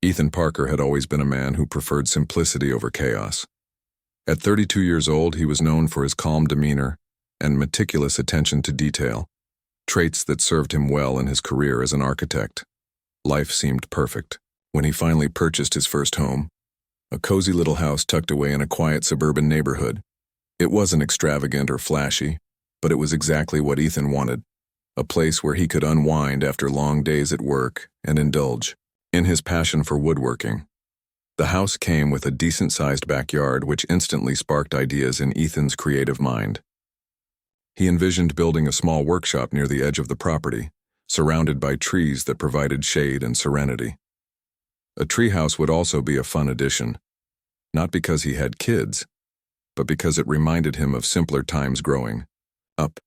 Ethan Parker had always been a man who preferred simplicity over chaos. At 32 years old, he was known for his calm demeanor and meticulous attention to detail, traits that served him well in his career as an architect. Life seemed perfect when he finally purchased his first home, a cozy little house tucked away in a quiet suburban neighborhood. It wasn't extravagant or flashy, but it was exactly what Ethan wanted, a place where he could unwind after long days at work and indulge in his passion for woodworking. The house came with a decent-sized backyard which instantly sparked ideas in Ethan's creative mind. He envisioned building a small workshop near the edge of the property, surrounded by trees that provided shade and serenity. A treehouse would also be a fun addition, not because he had kids, but because it reminded him of simpler times growing up.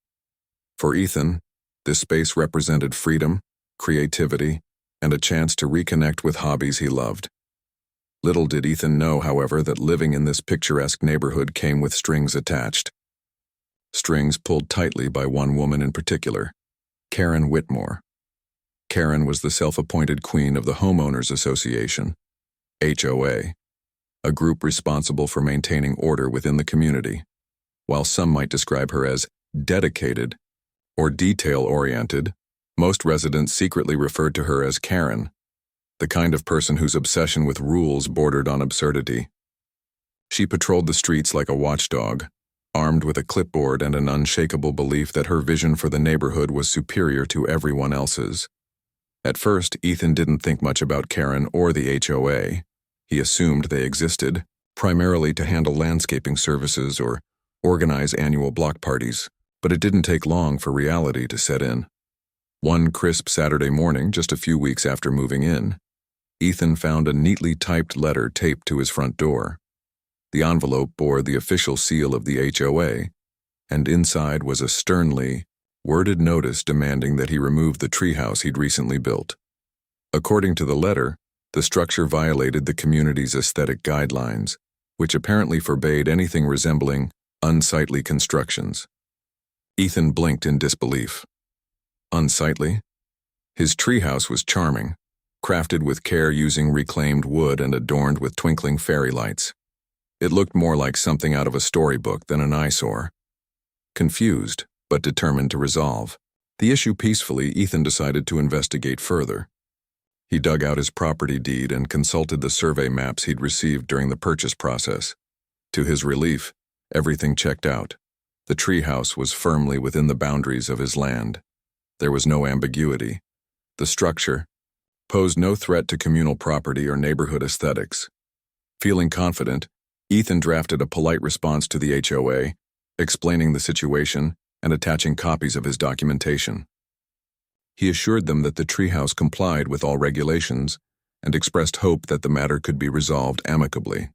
For Ethan, this space represented freedom, creativity, and a chance to reconnect with hobbies he loved. Little did Ethan know, however, that living in this picturesque neighborhood came with strings attached. Strings pulled tightly by one woman in particular, Karen Whitmore. Karen was the self-appointed queen of the Homeowners Association, HOA, a group responsible for maintaining order within the community. While some might describe her as dedicated or detail-oriented, most residents secretly referred to her as Karen, the kind of person whose obsession with rules bordered on absurdity. She patrolled the streets like a watchdog, armed with a clipboard and an unshakable belief that her vision for the neighborhood was superior to everyone else's. At first, Ethan didn't think much about Karen or the HOA. He assumed they existed, primarily to handle landscaping services or organize annual block parties, but it didn't take long for reality to set in. One crisp Saturday morning, just a few weeks after moving in, Ethan found a neatly typed letter taped to his front door. The envelope bore the official seal of the HOA, and inside was a sternly worded notice demanding that he remove the treehouse he'd recently built. According to the letter, the structure violated the community's aesthetic guidelines, which apparently forbade anything resembling unsightly constructions. Ethan blinked in disbelief. Unsightly? His treehouse was charming, crafted with care using reclaimed wood and adorned with twinkling fairy lights. It looked more like something out of a storybook than an eyesore. Confused, but determined to resolve the issue peacefully, Ethan decided to investigate further. He dug out his property deed and consulted the survey maps he'd received during the purchase process. To his relief, everything checked out. The treehouse was firmly within the boundaries of his land. There was no ambiguity. The structure posed no threat to communal property or neighborhood aesthetics. Feeling confident, Ethan drafted a polite response to the HOA, explaining the situation and attaching copies of his documentation. He assured them that the treehouse complied with all regulations and expressed hope that the matter could be resolved amicably.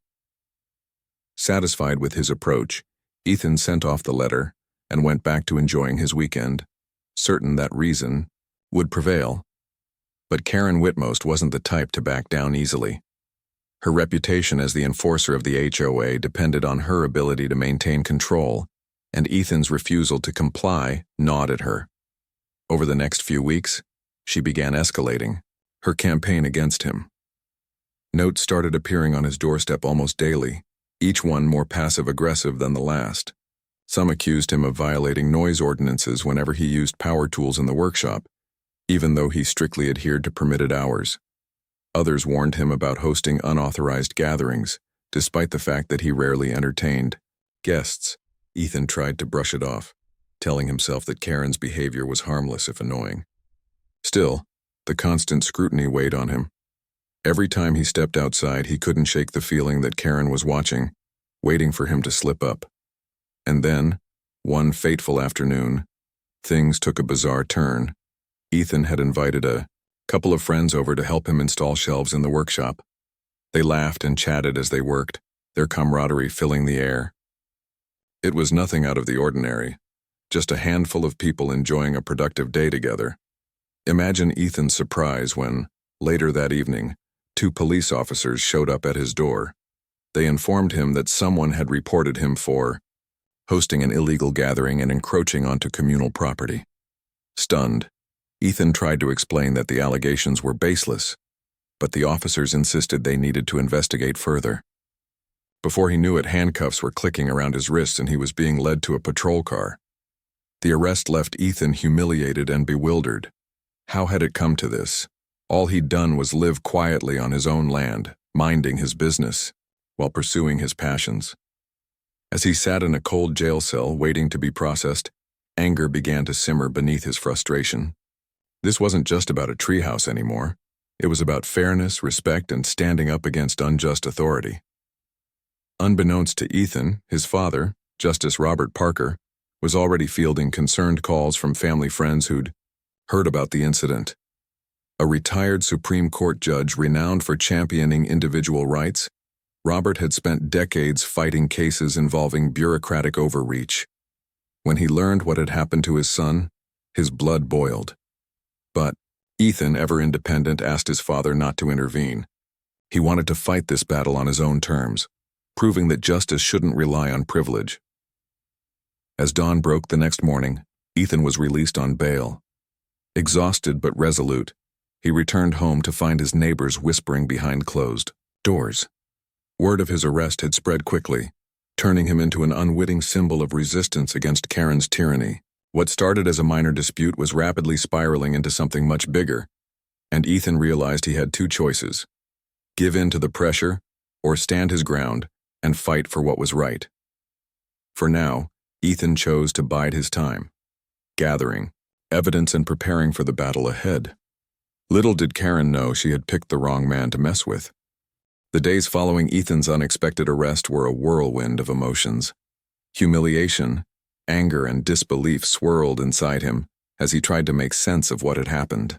Satisfied with his approach, Ethan sent off the letter and went back to enjoying his weekend, certain that reason would prevail. But Karen Whitmost wasn't the type to back down easily. Her reputation as the enforcer of the HOA depended on her ability to maintain control, and Ethan's refusal to comply gnawed at her. Over the next few weeks, she began escalating her campaign against him. Notes started appearing on his doorstep almost daily, each one more passive-aggressive than the last. Some accused him of violating noise ordinances whenever he used power tools in the workshop, even though he strictly adhered to permitted hours. Others warned him about hosting unauthorized gatherings, despite the fact that he rarely entertained guests. Ethan tried to brush it off, telling himself that Karen's behavior was harmless if annoying. Still, the constant scrutiny weighed on him. Every time he stepped outside, he couldn't shake the feeling that Karen was watching, waiting for him to slip up. And then, one fateful afternoon, things took a bizarre turn. Ethan had invited a couple of friends over to help him install shelves in the workshop. They laughed and chatted as they worked, their camaraderie filling the air. It was nothing out of the ordinary, just a handful of people enjoying a productive day together. Imagine Ethan's surprise when, later that evening, 2 police officers showed up at his door. They informed him that someone had reported him for hosting an illegal gathering and encroaching onto communal property. Stunned, Ethan tried to explain that the allegations were baseless. but the officers insisted they needed to investigate further. Before he knew it, handcuffs were clicking around his wrists and he was being led to a patrol car. The arrest left Ethan humiliated and bewildered. How had it come to this? All he'd done was live quietly on his own land, minding his business, while pursuing his passions. As he sat in a cold jail cell waiting to be processed, anger began to simmer beneath his frustration. This wasn't just about a treehouse anymore. It was about fairness, respect, and standing up against unjust authority. Unbeknownst to Ethan, his father, Justice Robert Parker, was already fielding concerned calls from family friends who'd heard about the incident. A retired Supreme Court judge renowned for championing individual rights, Robert had spent decades fighting cases involving bureaucratic overreach. When he learned what had happened to his son, his blood boiled. But Ethan, ever independent, asked his father not to intervene. He wanted to fight this battle on his own terms, proving that justice shouldn't rely on privilege. As dawn broke the next morning, Ethan was released on bail. Exhausted but resolute, he returned home to find his neighbors whispering behind closed doors. Word of his arrest had spread quickly, turning him into an unwitting symbol of resistance against Karen's tyranny. What started as a minor dispute was rapidly spiraling into something much bigger, and Ethan realized he had two choices: give in to the pressure or stand his ground and fight for what was right. For now, Ethan chose to bide his time, gathering evidence and preparing for the battle ahead. Little did Karen know she had picked the wrong man to mess with. The days following Ethan's unexpected arrest were a whirlwind of emotions. Humiliation, anger, and disbelief swirled inside him as he tried to make sense of what had happened.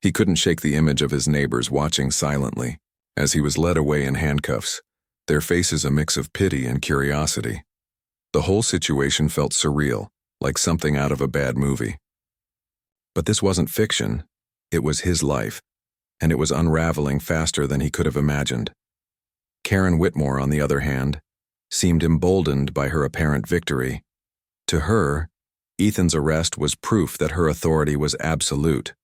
He couldn't shake the image of his neighbors watching silently as he was led away in handcuffs, their faces a mix of pity and curiosity. The whole situation felt surreal, like something out of a bad movie. But this wasn't fiction. It was his life, and it was unraveling faster than he could have imagined. Karen Whitmore, on the other hand, seemed emboldened by her apparent victory. To her, Ethan's arrest was proof that her authority was absolute.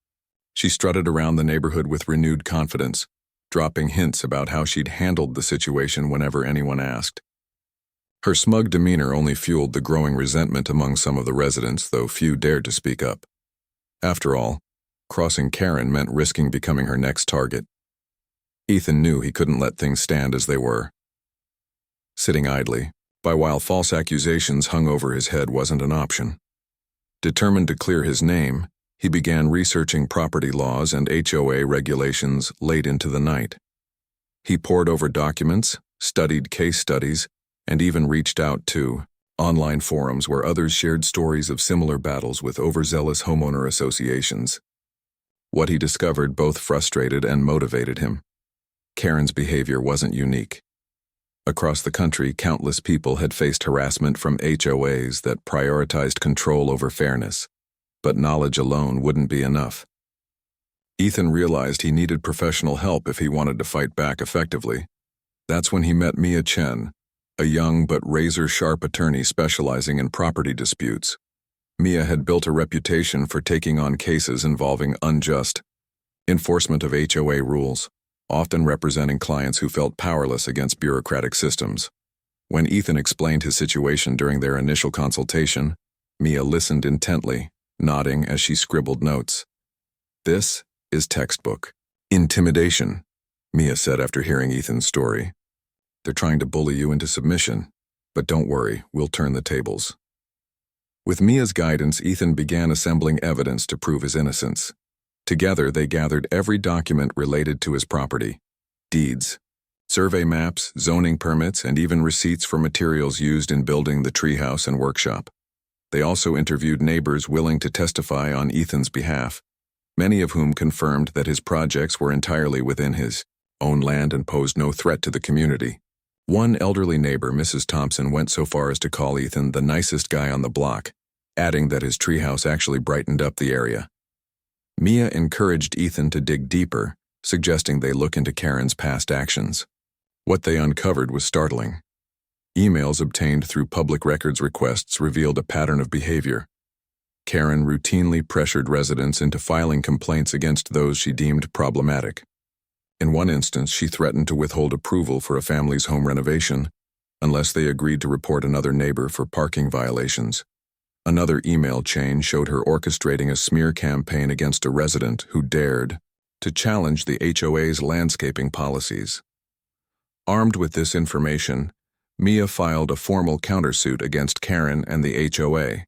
She strutted around the neighborhood with renewed confidence, dropping hints about how she'd handled the situation whenever anyone asked. Her smug demeanor only fueled the growing resentment among some of the residents, though few dared to speak up. After all, crossing Karen meant risking becoming her next target. Ethan knew he couldn't let things stand as they were. Sitting idly, while false accusations hung over his head, wasn't an option. Determined to clear his name, he began researching property laws and HOA regulations late into the night. He pored over documents, studied case studies, and even reached out to online forums where others shared stories of similar battles with overzealous homeowner associations. What he discovered both frustrated and motivated him. Karen's behavior wasn't unique. Across the country, countless people had faced harassment from HOAs that prioritized control over fairness, but knowledge alone wouldn't be enough. Ethan realized he needed professional help if he wanted to fight back effectively. That's when he met Mia Chen, a young but razor-sharp attorney specializing in property disputes. Mia had built a reputation for taking on cases involving unjust enforcement of HOA rules, often representing clients who felt powerless against bureaucratic systems. When Ethan explained his situation during their initial consultation, Mia listened intently, nodding as she scribbled notes. "This is textbook intimidation," Mia said after hearing Ethan's story. "They're trying to bully you into submission, but don't worry, we'll turn the tables." With Mia's guidance, Ethan began assembling evidence to prove his innocence. Together, they gathered every document related to his property: deeds, survey maps, zoning permits, and even receipts for materials used in building the treehouse and workshop. They also interviewed neighbors willing to testify on Ethan's behalf, many of whom confirmed that his projects were entirely within his own land and posed no threat to the community. One elderly neighbor, Mrs. Thompson, went so far as to call Ethan the nicest guy on the block, adding that his treehouse actually brightened up the area. Mia encouraged Ethan to dig deeper, suggesting they look into Karen's past actions. What they uncovered was startling. Emails obtained through public records requests revealed a pattern of behavior. Karen routinely pressured residents into filing complaints against those she deemed problematic. In one instance, she threatened to withhold approval for a family's home renovation unless they agreed to report another neighbor for parking violations. Another email chain showed her orchestrating a smear campaign against a resident who dared to challenge the HOA's landscaping policies. Armed with this information, Mia filed a formal countersuit against Karen and the HOA.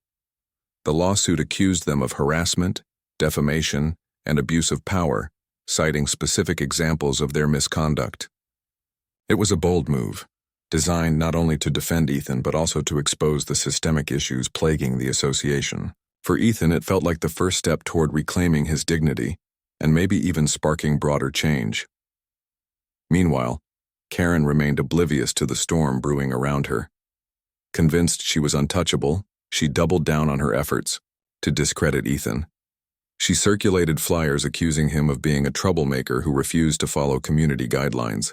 The lawsuit accused them of harassment, defamation, and abuse of power, citing specific examples of their misconduct. It was a bold move, designed not only to defend Ethan but also to expose the systemic issues plaguing the association. For Ethan, it felt like the first step toward reclaiming his dignity and maybe even sparking broader change. Meanwhile, Karen remained oblivious to the storm brewing around her. Convinced she was untouchable, she doubled down on her efforts to discredit Ethan. She circulated flyers accusing him of being a troublemaker who refused to follow community guidelines.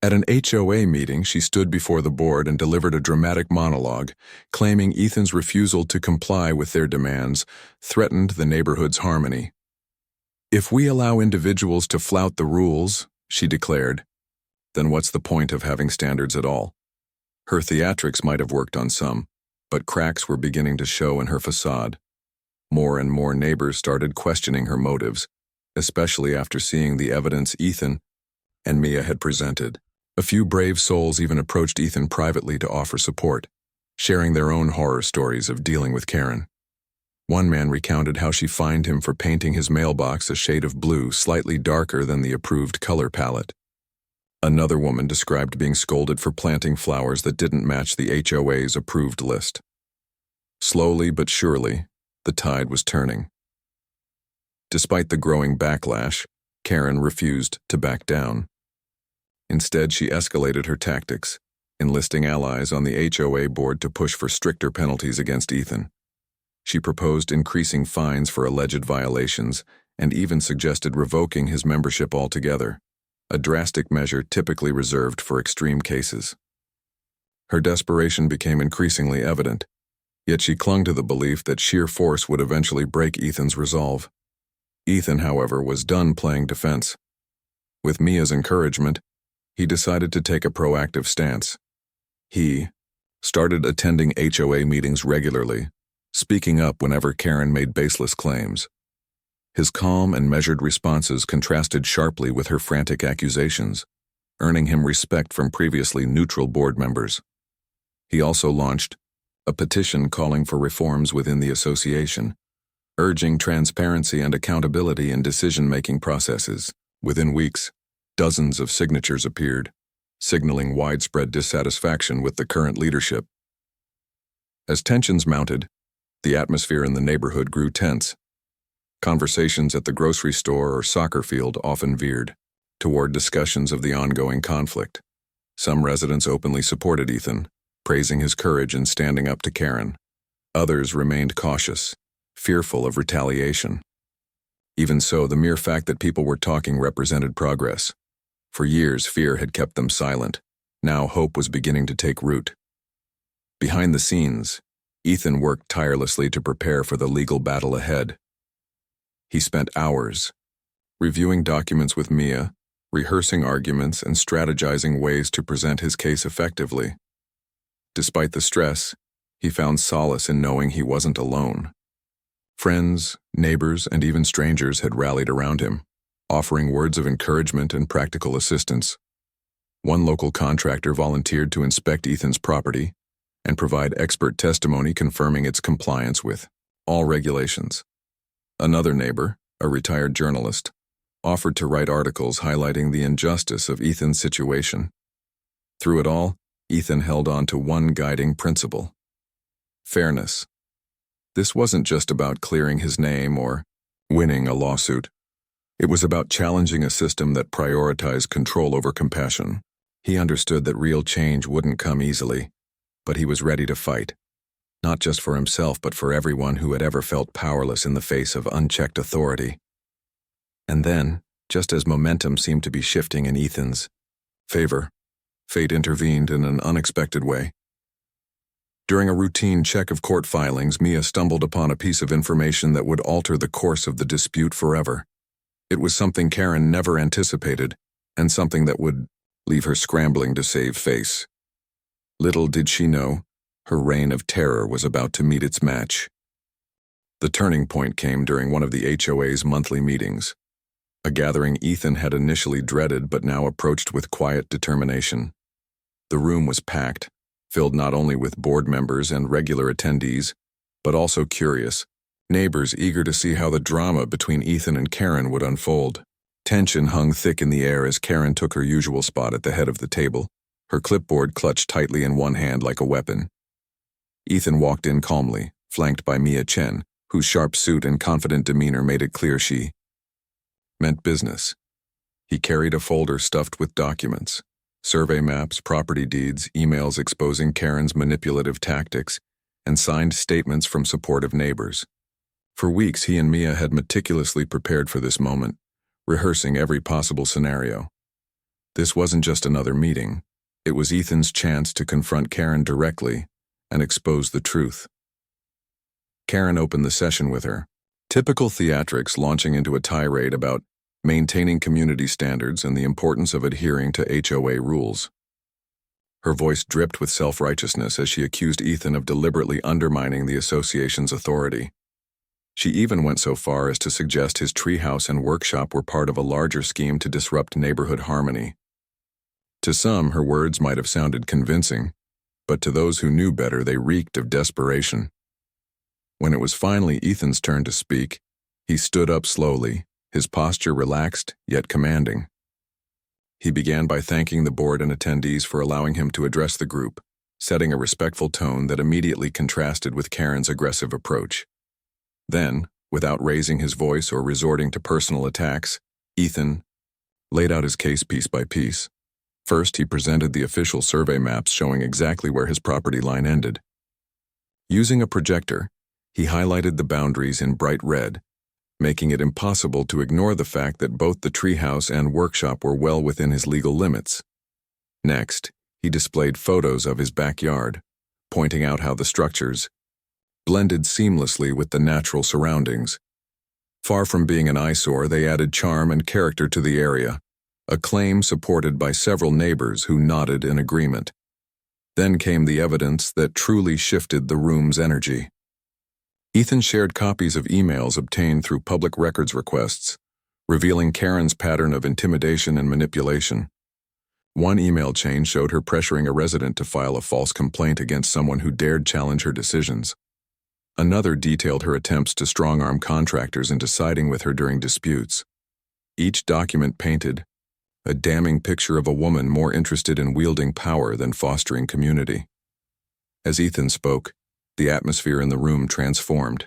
At an HOA meeting, she stood before the board and delivered a dramatic monologue, claiming Ethan's refusal to comply with their demands threatened the neighborhood's harmony. "If we allow individuals to flout the rules," she declared, "then what's the point of having standards at all?" Her theatrics might have worked on some, but cracks were beginning to show in her facade. More and more neighbors started questioning her motives, especially after seeing the evidence Ethan and Mia had presented. A few brave souls even approached Ethan privately to offer support, sharing their own horror stories of dealing with Karen. One man recounted how she fined him for painting his mailbox a shade of blue slightly darker than the approved color palette. Another woman described being scolded for planting flowers that didn't match the HOA's approved list. Slowly but surely, the tide was turning. Despite the growing backlash, Karen refused to back down. Instead, she escalated her tactics, enlisting allies on the HOA board to push for stricter penalties against Ethan. She proposed increasing fines for alleged violations and even suggested revoking his membership altogether, a drastic measure typically reserved for extreme cases. Her desperation became increasingly evident, yet she clung to the belief that sheer force would eventually break Ethan's resolve. Ethan, however, was done playing defense. With Mia's encouragement, he decided to take a proactive stance. He started attending HOA meetings regularly, speaking up whenever Karen made baseless claims. His calm and measured responses contrasted sharply with her frantic accusations, earning him respect from previously neutral board members. He also launched a petition calling for reforms within the association, urging transparency and accountability in decision-making processes. Within weeks, dozens of signatures appeared, signaling widespread dissatisfaction with the current leadership. As tensions mounted, the atmosphere in the neighborhood grew tense. Conversations at the grocery store or soccer field often veered toward discussions of the ongoing conflict. Some residents openly supported Ethan, praising his courage in standing up to Karen. Others remained cautious, fearful of retaliation. Even so, the mere fact that people were talking represented progress. For years, fear had kept them silent. Now hope was beginning to take root. Behind the scenes, Ethan worked tirelessly to prepare for the legal battle ahead. He spent hours reviewing documents with Mia, rehearsing arguments, and strategizing ways to present his case effectively. Despite the stress, he found solace in knowing he wasn't alone. Friends, neighbors, and even strangers had rallied around him, offering words of encouragement and practical assistance. One local contractor volunteered to inspect Ethan's property and provide expert testimony confirming its compliance with all regulations. Another neighbor, a retired journalist, offered to write articles highlighting the injustice of Ethan's situation. Through it all, Ethan held on to one guiding principle: fairness. This wasn't just about clearing his name or winning a lawsuit. It was about challenging a system that prioritized control over compassion. He understood that real change wouldn't come easily, but he was ready to fight, not just for himself but for everyone who had ever felt powerless in the face of unchecked authority. And then, just as momentum seemed to be shifting in Ethan's favor, fate intervened in an unexpected way. During a routine check of court filings, Mia stumbled upon a piece of information that would alter the course of the dispute forever. It was something Karen never anticipated, and something that would leave her scrambling to save face. Little did she know, her reign of terror was about to meet its match. The turning point came during one of the HOA's monthly meetings, a gathering Ethan had initially dreaded but now approached with quiet determination. The room was packed, filled not only with board members and regular attendees, but also curious neighbors eager to see how the drama between Ethan and Karen would unfold. Tension hung thick in the air as Karen took her usual spot at the head of the table, her clipboard clutched tightly in one hand like a weapon. Ethan walked in calmly, flanked by Mia Chen, whose sharp suit and confident demeanor made it clear she meant business. He carried a folder stuffed with documents, survey maps, property deeds, emails exposing Karen's manipulative tactics, and signed statements from supportive neighbors. For weeks, he and Mia had meticulously prepared for this moment, rehearsing every possible scenario. This wasn't just another meeting. It was Ethan's chance to confront Karen directly and expose the truth. Karen opened the session with her typical theatrics, launching into a tirade about maintaining community standards and the importance of adhering to HOA rules. Her voice dripped with self-righteousness as she accused Ethan of deliberately undermining the association's authority. She even went so far as to suggest his treehouse and workshop were part of a larger scheme to disrupt neighborhood harmony. To some, her words might have sounded convincing, but to those who knew better, they reeked of desperation. When it was finally Ethan's turn to speak, he stood up slowly, his posture relaxed yet commanding. He began by thanking the board and attendees for allowing him to address the group, setting a respectful tone that immediately contrasted with Karen's aggressive approach. Then, without raising his voice or resorting to personal attacks, Ethan laid out his case piece by piece. First, he presented the official survey maps showing exactly where his property line ended. Using a projector, he highlighted the boundaries in bright red, making it impossible to ignore the fact that both the treehouse and workshop were well within his legal limits. Next, he displayed photos of his backyard, pointing out how the structures blended seamlessly with the natural surroundings. Far from being an eyesore, they added charm and character to the area, a claim supported by several neighbors who nodded in agreement. Then came the evidence that truly shifted the room's energy. Ethan shared copies of emails obtained through public records requests, revealing Karen's pattern of intimidation and manipulation. One email chain showed her pressuring a resident to file a false complaint against someone who dared challenge her decisions. Another detailed her attempts to strong-arm contractors into siding with her during disputes. Each document painted a damning picture of a woman more interested in wielding power than fostering community. As Ethan spoke, the atmosphere in the room transformed.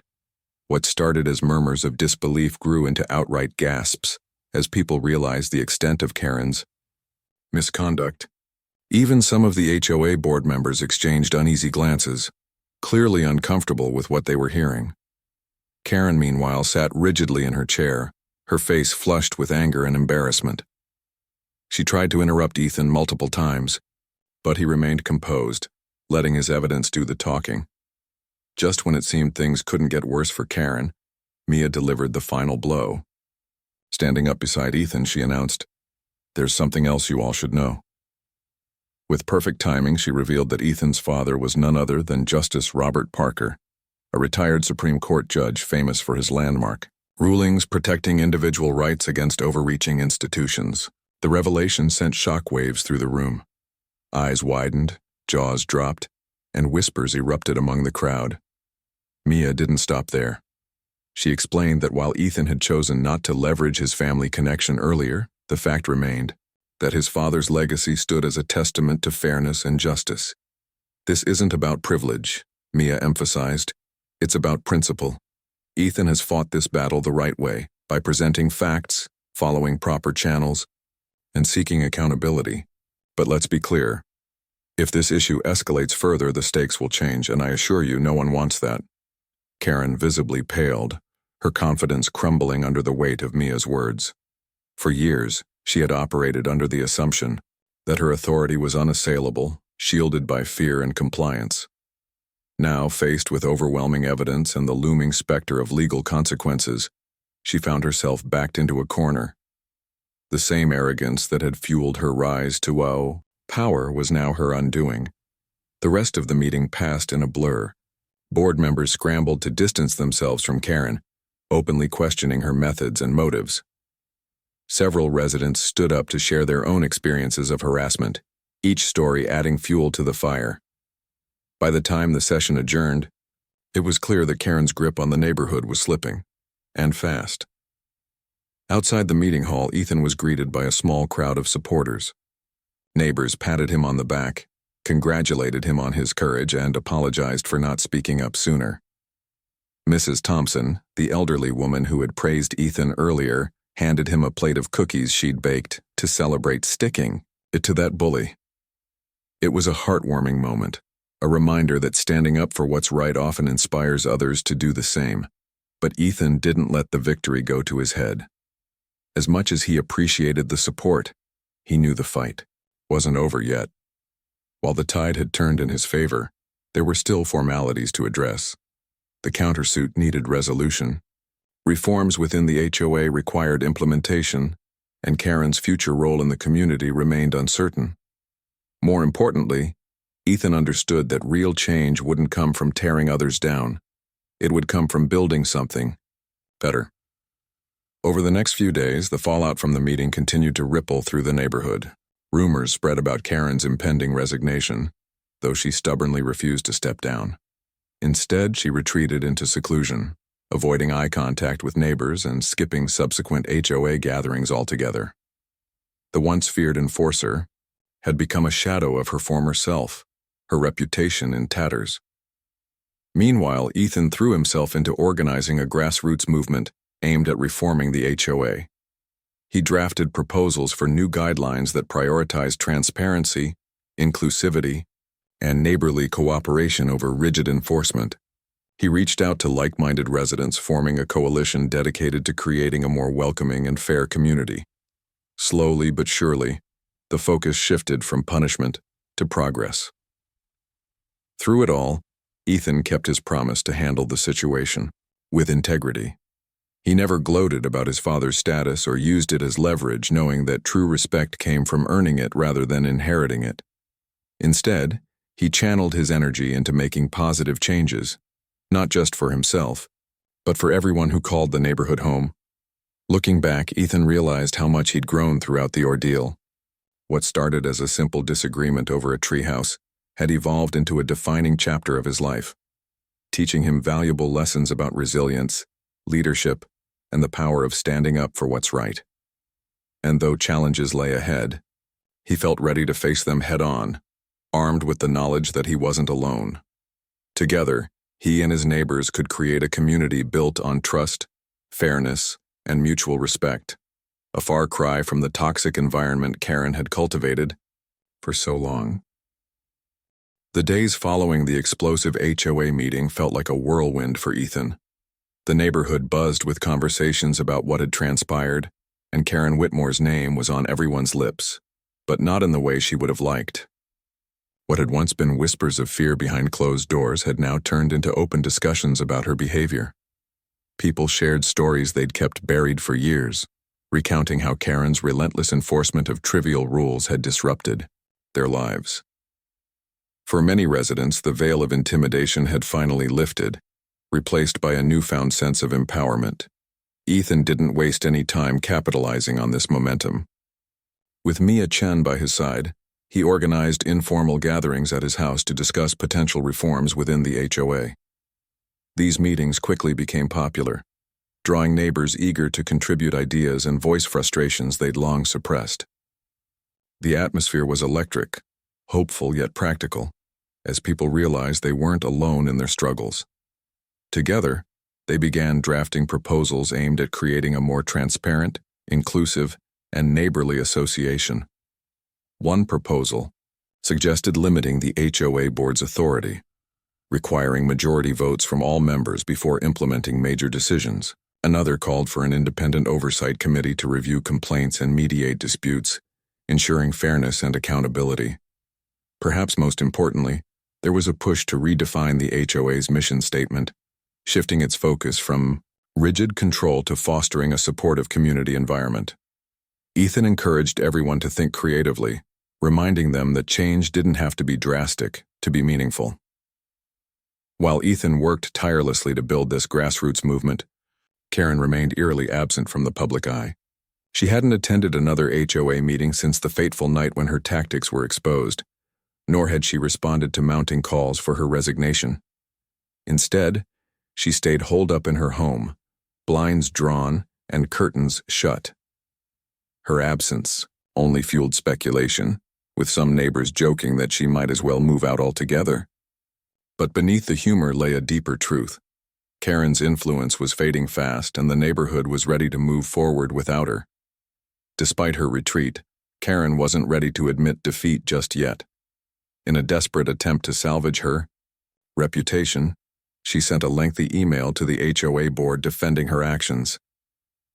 What started as murmurs of disbelief grew into outright gasps as people realized the extent of Karen's misconduct. Even some of the HOA board members exchanged uneasy glances, clearly uncomfortable with what they were hearing. Karen, meanwhile, sat rigidly in her chair, her face flushed with anger and embarrassment. She tried to interrupt Ethan multiple times, but he remained composed, letting his evidence do the talking. Just when it seemed things couldn't get worse for Karen, Mia delivered the final blow. Standing up beside Ethan, she announced, "There's something else you all should know." With perfect timing, she revealed that Ethan's father was none other than Justice Robert Parker, a retired Supreme Court judge famous for his landmark rulings protecting individual rights against overreaching institutions. The revelation sent shockwaves through the room. Eyes widened, jaws dropped, and whispers erupted among the crowd. Mia didn't stop there. She explained that while Ethan had chosen not to leverage his family connection earlier, the fact remained that his father's legacy stood as a testament to fairness and justice. "This isn't about privilege," Mia emphasized. "It's about principle. Ethan has fought this battle the right way, by presenting facts, following proper channels, and seeking accountability. But let's be clear. If this issue escalates further, the stakes will change, and I assure you no one wants that." Karen visibly paled, her confidence crumbling under the weight of Mia's words. For years, she had operated under the assumption that her authority was unassailable, shielded by fear and compliance. Now, faced with overwhelming evidence and the looming specter of legal consequences, she found herself backed into a corner. The same arrogance that had fueled her rise to power was now her undoing. The rest of the meeting passed in a blur. Board members scrambled to distance themselves from Karen, openly questioning her methods and motives. Several residents stood up to share their own experiences of harassment, each story adding fuel to the fire. By the time the session adjourned, it was clear that Karen's grip on the neighborhood was slipping, and fast. Outside the meeting hall, Ethan was greeted by a small crowd of supporters. Neighbors patted him on the back, congratulated him on his courage, and apologized for not speaking up sooner. Mrs. Thompson, the elderly woman who had praised Ethan earlier, handed him a plate of cookies she'd baked to celebrate sticking it to that bully. It was a heartwarming moment, a reminder that standing up for what's right often inspires others to do the same. But Ethan didn't let the victory go to his head. As much as he appreciated the support, he knew the fight wasn't over yet. While the tide had turned in his favor, there were still formalities to address. The countersuit needed resolution. Reforms within the HOA required implementation, and Karen's future role in the community remained uncertain. More importantly, Ethan understood that real change wouldn't come from tearing others down. It would come from building something better. Over the next few days, the fallout from the meeting continued to ripple through the neighborhood. Rumors spread about Karen's impending resignation, though she stubbornly refused to step down. Instead, she retreated into seclusion, avoiding eye contact with neighbors and skipping subsequent HOA gatherings altogether. The once feared enforcer had become a shadow of her former self, her reputation in tatters. Meanwhile, Ethan threw himself into organizing a grassroots movement aimed at reforming the HOA. He drafted proposals for new guidelines that prioritized transparency, inclusivity, and neighborly cooperation over rigid enforcement. He reached out to like-minded residents, forming a coalition dedicated to creating a more welcoming and fair community. Slowly but surely, the focus shifted from punishment to progress. Through it all, Ethan kept his promise to handle the situation with integrity. He never gloated about his father's status or used it as leverage, knowing that true respect came from earning it rather than inheriting it. Instead, he channeled his energy into making positive changes, not just for himself, but for everyone who called the neighborhood home. Looking back, Ethan realized how much he'd grown throughout the ordeal. What started as a simple disagreement over a treehouse had evolved into a defining chapter of his life, teaching him valuable lessons about resilience, leadership, and the power of standing up for what's right. And though challenges lay ahead, he felt ready to face them head-on, armed with the knowledge that he wasn't alone. Together, he and his neighbors could create a community built on trust, fairness, and mutual respect, a far cry from the toxic environment Karen had cultivated for so long. The days following the explosive HOA meeting felt like a whirlwind for Ethan. The neighborhood buzzed with conversations about what had transpired, and Karen Whitmore's name was on everyone's lips, but not in the way she would have liked. What had once been whispers of fear behind closed doors had now turned into open discussions about her behavior. People shared stories they'd kept buried for years, recounting how Karen's relentless enforcement of trivial rules had disrupted their lives. For many residents, the veil of intimidation had finally lifted, replaced by a newfound sense of empowerment. Ethan didn't waste any time capitalizing on this momentum. With Mia Chen by his side, he organized informal gatherings at his house to discuss potential reforms within the HOA. These meetings quickly became popular, drawing neighbors eager to contribute ideas and voice frustrations they'd long suppressed. The atmosphere was electric, hopeful yet practical, as people realized they weren't alone in their struggles. Together, they began drafting proposals aimed at creating a more transparent, inclusive, and neighborly association. One proposal suggested limiting the HOA board's authority, requiring majority votes from all members before implementing major decisions. Another called for an independent oversight committee to review complaints and mediate disputes, ensuring fairness and accountability. Perhaps most importantly, there was a push to redefine the HOA's mission statement, shifting its focus from rigid control to fostering a supportive community environment. Ethan encouraged everyone to think creatively, reminding them that change didn't have to be drastic to be meaningful. While Ethan worked tirelessly to build this grassroots movement, Karen remained eerily absent from the public eye. She hadn't attended another HOA meeting since the fateful night when her tactics were exposed, nor had she responded to mounting calls for her resignation. Instead, she stayed holed up in her home, blinds drawn and curtains shut. Her absence only fueled speculation, with some neighbors joking that she might as well move out altogether. But beneath the humor lay a deeper truth. Karen's influence was fading fast, and the neighborhood was ready to move forward without her. Despite her retreat, Karen wasn't ready to admit defeat just yet. In a desperate attempt to salvage her reputation, she sent a lengthy email to the HOA board defending her actions.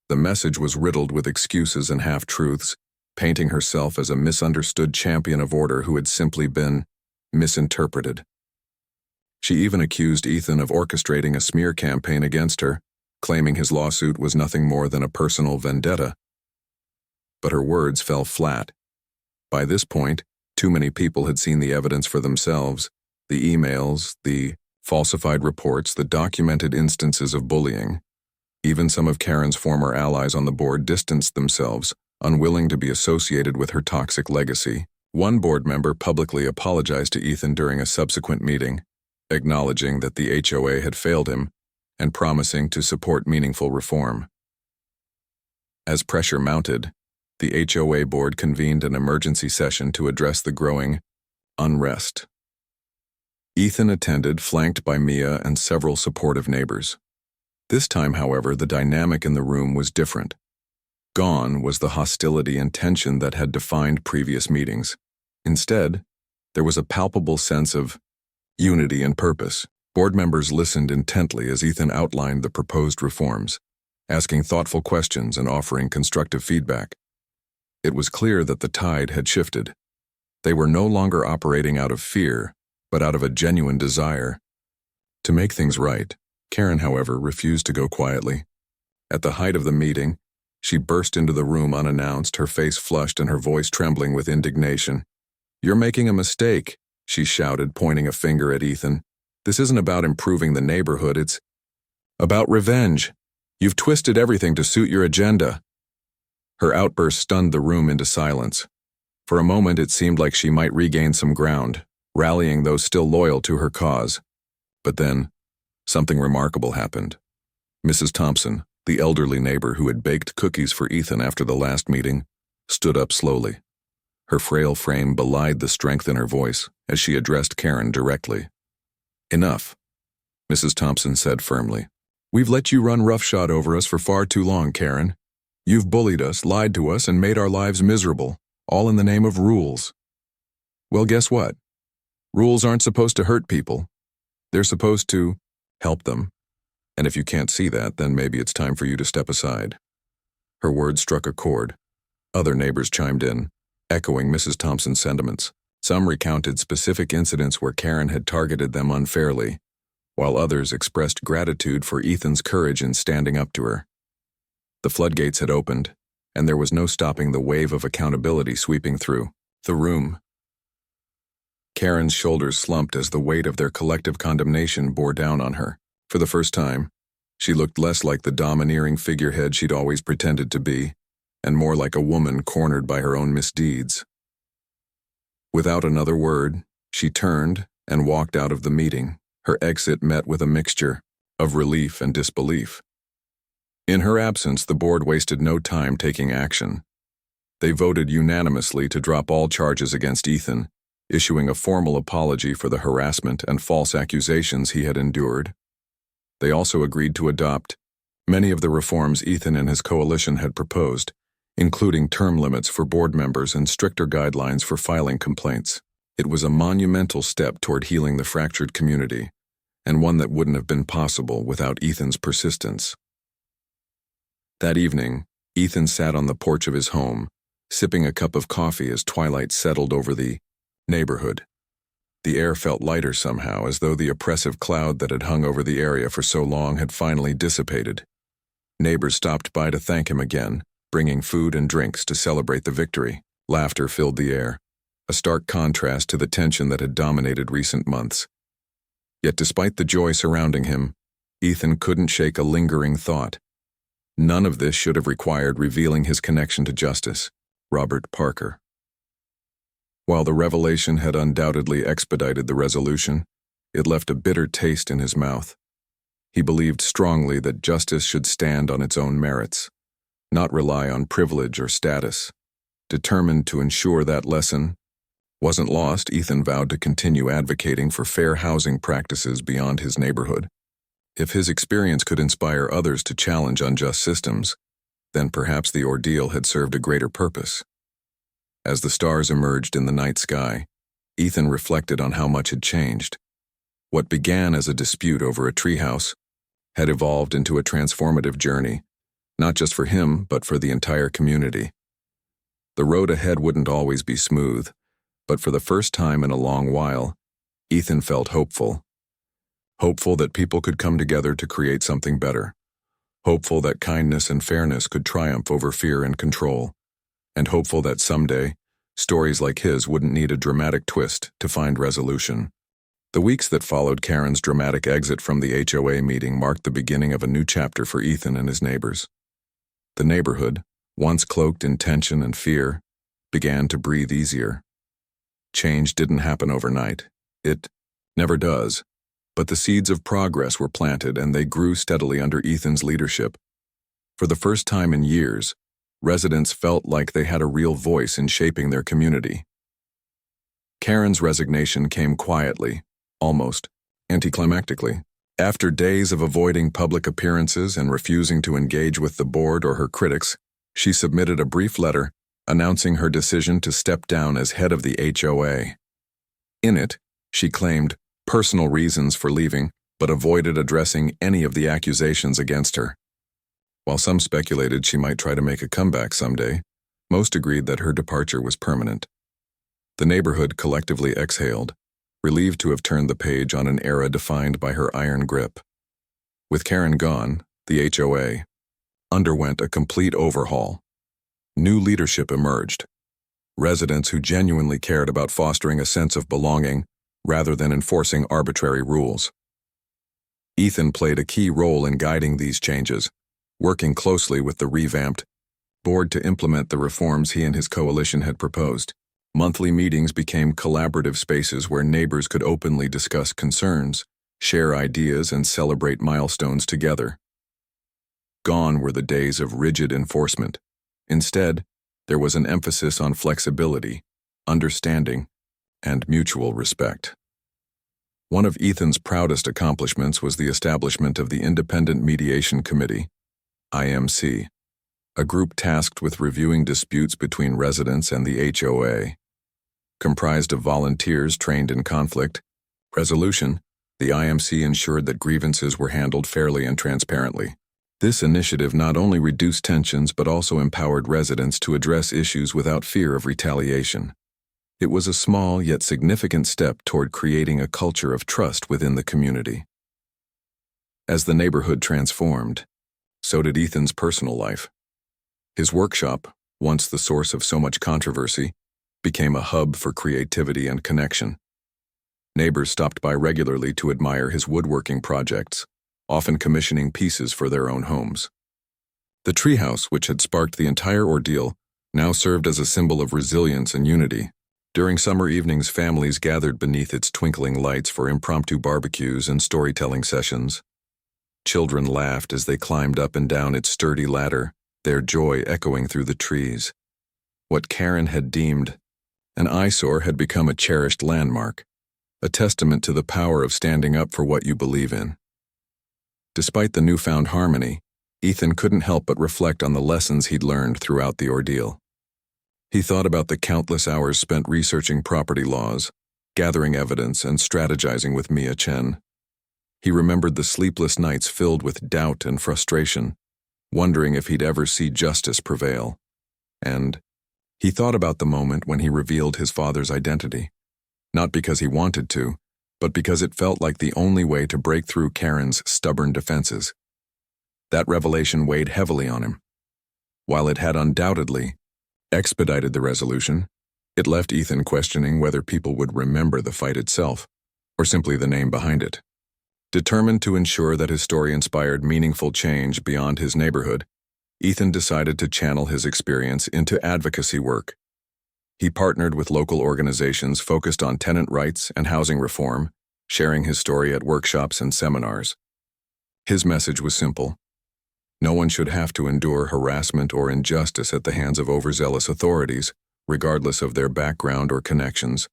The message was riddled with excuses and half-truths, painting herself as a misunderstood champion of order who had simply been misinterpreted. She even accused Ethan of orchestrating a smear campaign against her, claiming his lawsuit was nothing more than a personal vendetta. But her words fell flat. By this point, too many people had seen the evidence for themselves: the emails, the falsified reports, the documented instances of bullying. Even some of Karen's former allies on the board distanced themselves, unwilling to be associated with her toxic legacy. One board member publicly apologized to Ethan during a subsequent meeting, acknowledging that the HOA had failed him and promising to support meaningful reform. As pressure mounted, the HOA board convened an emergency session to address the growing unrest. Ethan attended, flanked by Mia and several supportive neighbors. This time, however, the dynamic in the room was different. Gone was the hostility and tension that had defined previous meetings. Instead, there was a palpable sense of unity and purpose. Board members listened intently as Ethan outlined the proposed reforms, asking thoughtful questions and offering constructive feedback. It was clear that the tide had shifted. They were no longer operating out of fear, but out of a genuine desire to make things right. Karen, however, refused to go quietly. At the height of the meeting, she burst into the room unannounced, her face flushed and her voice trembling with indignation. "You're making a mistake," she shouted, pointing a finger at Ethan. "This isn't about improving the neighborhood, it's about revenge. You've twisted everything to suit your agenda." Her outburst stunned the room into silence. For a moment it seemed like she might regain some ground, rallying those still loyal to her cause. But then, something remarkable happened. Mrs. Thompson, the elderly neighbor who had baked cookies for Ethan after the last meeting, stood up slowly. Her frail frame belied the strength in her voice as she addressed Karen directly. "Enough," Mrs. Thompson said firmly. "We've let you run roughshod over us for far too long, Karen. You've bullied us, lied to us, and made our lives miserable, all in the name of rules. Well, guess what? Rules aren't supposed to hurt people. They're supposed to help them. And if you can't see that, then maybe it's time for you to step aside." Her words struck a chord. Other neighbors chimed in, echoing Mrs. Thompson's sentiments. Some recounted specific incidents where Karen had targeted them unfairly, while others expressed gratitude for Ethan's courage in standing up to her. The floodgates had opened, and there was no stopping the wave of accountability sweeping through the room. Karen's shoulders slumped as the weight of their collective condemnation bore down on her. For the first time, she looked less like the domineering figurehead she'd always pretended to be, and more like a woman cornered by her own misdeeds. Without another word, she turned and walked out of the meeting, her exit met with a mixture of relief and disbelief. In her absence, the board wasted no time taking action. They voted unanimously to drop all charges against Ethan, issuing a formal apology for the harassment and false accusations he had endured. They also agreed to adopt many of the reforms Ethan and his coalition had proposed, including term limits for board members and stricter guidelines for filing complaints. It was a monumental step toward healing the fractured community, and one that wouldn't have been possible without Ethan's persistence. That evening, Ethan sat on the porch of his home, sipping a cup of coffee as twilight settled over the neighborhood. The air felt lighter somehow, as though the oppressive cloud that had hung over the area for so long had finally dissipated. Neighbors stopped by to thank him again, bringing food and drinks to celebrate the victory. Laughter filled the air, a stark contrast to the tension that had dominated recent months. Yet despite the joy surrounding him, Ethan couldn't shake a lingering thought. None of this should have required revealing his connection to justice, Robert Parker. While the revelation had undoubtedly expedited the resolution, it left a bitter taste in his mouth. He believed strongly that justice should stand on its own merits, not rely on privilege or status. Determined to ensure that lesson wasn't lost, Ethan vowed to continue advocating for fair housing practices beyond his neighborhood. If his experience could inspire others to challenge unjust systems, then perhaps the ordeal had served a greater purpose. As the stars emerged in the night sky, Ethan reflected on how much had changed. What began as a dispute over a treehouse had evolved into a transformative journey, not just for him, but for the entire community. The road ahead wouldn't always be smooth, but for the first time in a long while, Ethan felt hopeful. Hopeful that people could come together to create something better. Hopeful that kindness and fairness could triumph over fear and control. And hopeful that someday, stories like his wouldn't need a dramatic twist to find resolution. The weeks that followed Karen's dramatic exit from the HOA meeting marked the beginning of a new chapter for Ethan and his neighbors. The neighborhood, once cloaked in tension and fear, began to breathe easier. Change didn't happen overnight. It never does. But the seeds of progress were planted and they grew steadily under Ethan's leadership. For the first time in years, residents felt like they had a real voice in shaping their community. Karen's resignation came quietly, almost anticlimactically. After days of avoiding public appearances and refusing to engage with the board or her critics, she submitted a brief letter announcing her decision to step down as head of the HOA. In it, she claimed personal reasons for leaving, but avoided addressing any of the accusations against her. While some speculated she might try to make a comeback someday, most agreed that her departure was permanent. The neighborhood collectively exhaled, relieved to have turned the page on an era defined by her iron grip. With Karen gone, the HOA underwent a complete overhaul. New leadership emerged. Residents who genuinely cared about fostering a sense of belonging rather than enforcing arbitrary rules. Ethan played a key role in guiding these changes, working closely with the revamped board to implement the reforms he and his coalition had proposed. Monthly meetings became collaborative spaces where neighbors could openly discuss concerns, share ideas, and celebrate milestones together. Gone were the days of rigid enforcement. Instead, there was an emphasis on flexibility, understanding, and mutual respect. One of Ethan's proudest accomplishments was the establishment of the Independent Mediation Committee, IMC, a group tasked with reviewing disputes between residents and the HOA. Comprised of volunteers trained in conflict resolution, the IMC ensured that grievances were handled fairly and transparently. This initiative not only reduced tensions but also empowered residents to address issues without fear of retaliation. It was a small yet significant step toward creating a culture of trust within the community. As the neighborhood transformed, so did Ethan's personal life. His workshop, once the source of so much controversy, became a hub for creativity and connection. Neighbors stopped by regularly to admire his woodworking projects, often commissioning pieces for their own homes. The treehouse, which had sparked the entire ordeal, now served as a symbol of resilience and unity. During summer evenings, families gathered beneath its twinkling lights for impromptu barbecues and storytelling sessions. Children laughed as they climbed up and down its sturdy ladder, their joy echoing through the trees. What Karen had deemed an eyesore had become a cherished landmark, a testament to the power of standing up for what you believe in. Despite the newfound harmony, Ethan couldn't help but reflect on the lessons he'd learned throughout the ordeal. He thought about the countless hours spent researching property laws, gathering evidence, and strategizing with Mia Chen. He remembered the sleepless nights filled with doubt and frustration, wondering if he'd ever see justice prevail. And he thought about the moment when he revealed his father's identity, not because he wanted to, but because it felt like the only way to break through Karen's stubborn defenses. That revelation weighed heavily on him. While it had undoubtedly expedited the resolution, it left Ethan questioning whether people would remember the fight itself, or simply the name behind it. Determined to ensure that his story inspired meaningful change beyond his neighborhood, Ethan decided to channel his experience into advocacy work. He partnered with local organizations focused on tenant rights and housing reform, sharing his story at workshops and seminars. His message was simple. No one should have to endure harassment or injustice at the hands of overzealous authorities, regardless of their background or connections.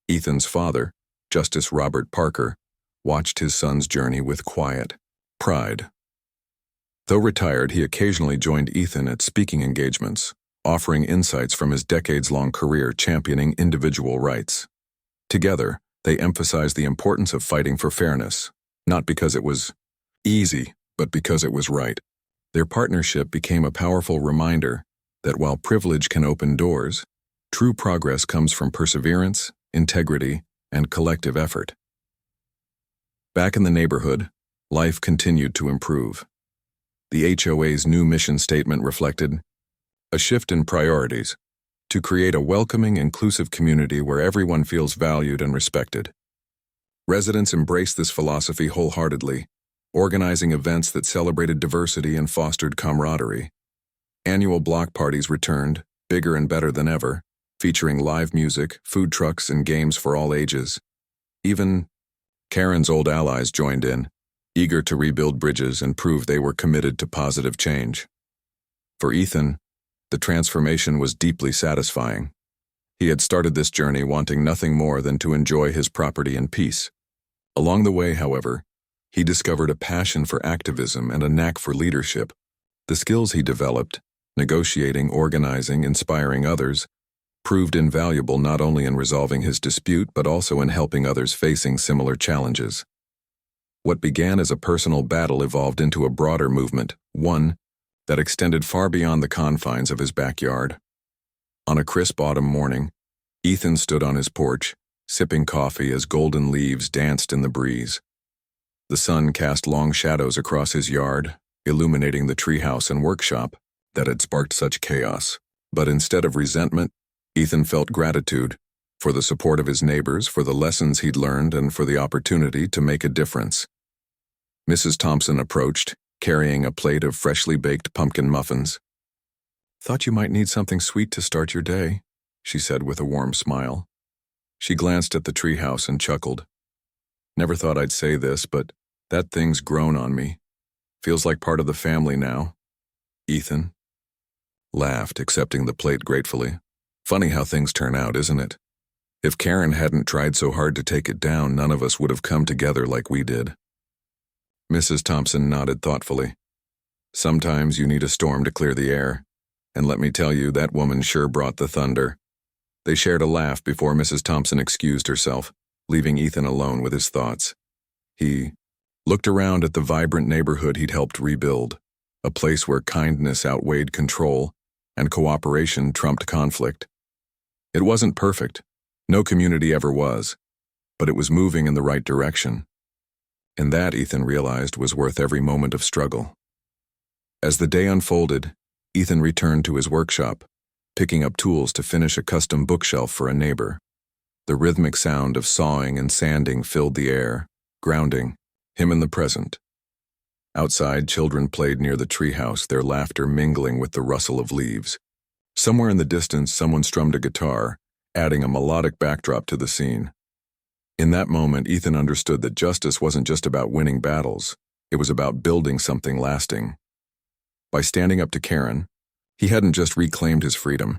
Ethan's father, Justice Robert Parker, watched his son's journey with quiet pride. Though retired, he occasionally joined Ethan at speaking engagements, offering insights from his decades-long career championing individual rights. Together, they emphasized the importance of fighting for fairness, not because it was easy, but because it was right. Their partnership became a powerful reminder that while privilege can open doors, true progress comes from perseverance, integrity, and collective effort. Back in the neighborhood, life continued to improve. The HOA's new mission statement reflected a shift in priorities to create a welcoming, inclusive community where everyone feels valued and respected. Residents embraced this philosophy wholeheartedly, organizing events that celebrated diversity and fostered camaraderie. Annual block parties returned, bigger and better than ever, featuring live music, food trucks, and games for all ages. Even Karen's old allies joined in, eager to rebuild bridges and prove they were committed to positive change. For Ethan, the transformation was deeply satisfying. He had started this journey wanting nothing more than to enjoy his property in peace. Along the way, however, he discovered a passion for activism and a knack for leadership. The skills he developed, negotiating, organizing, inspiring others, proved invaluable not only in resolving his dispute but also in helping others facing similar challenges. What began as a personal battle evolved into a broader movement, one that extended far beyond the confines of his backyard. On a crisp autumn morning, Ethan stood on his porch, sipping coffee as golden leaves danced in the breeze. The sun cast long shadows across his yard, illuminating the treehouse and workshop that had sparked such chaos. But instead of resentment, Ethan felt gratitude for the support of his neighbors, for the lessons he'd learned, and for the opportunity to make a difference. Mrs. Thompson approached, carrying a plate of freshly baked pumpkin muffins. "Thought you might need something sweet to start your day," she said with a warm smile. She glanced at the treehouse and chuckled. "Never thought I'd say this, but that thing's grown on me. Feels like part of the family now." Ethan laughed, accepting the plate gratefully. "Funny how things turn out, isn't it? If Karen hadn't tried so hard to take it down, none of us would have come together like we did." Mrs. Thompson nodded thoughtfully. "Sometimes you need a storm to clear the air, and let me tell you, that woman sure brought the thunder." They shared a laugh before Mrs. Thompson excused herself, leaving Ethan alone with his thoughts. He looked around at the vibrant neighborhood he'd helped rebuild, a place where kindness outweighed control and cooperation trumped conflict. It wasn't perfect. No community ever was, but it was moving in the right direction. And that, Ethan realized, was worth every moment of struggle. As the day unfolded, Ethan returned to his workshop, picking up tools to finish a custom bookshelf for a neighbor. The rhythmic sound of sawing and sanding filled the air, grounding him in the present. Outside, children played near the treehouse, their laughter mingling with the rustle of leaves. Somewhere in the distance, someone strummed a guitar, adding a melodic backdrop to the scene. In that moment, Ethan understood that justice wasn't just about winning battles, it was about building something lasting. By standing up to Karen, he hadn't just reclaimed his freedom.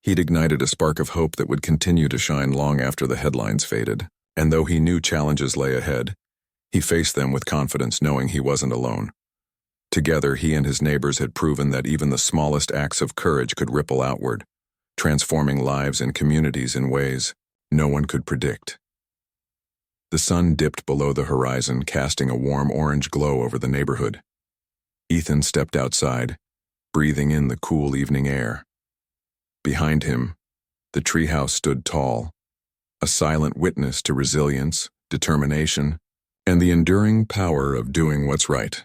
He'd ignited a spark of hope that would continue to shine long after the headlines faded. And though he knew challenges lay ahead, he faced them with confidence, knowing he wasn't alone. Together, he and his neighbors had proven that even the smallest acts of courage could ripple outward, transforming lives and communities in ways no one could predict. The sun dipped below the horizon, casting a warm orange glow over the neighborhood. Ethan stepped outside, breathing in the cool evening air. Behind him, the treehouse stood tall, a silent witness to resilience, determination, and the enduring power of doing what's right.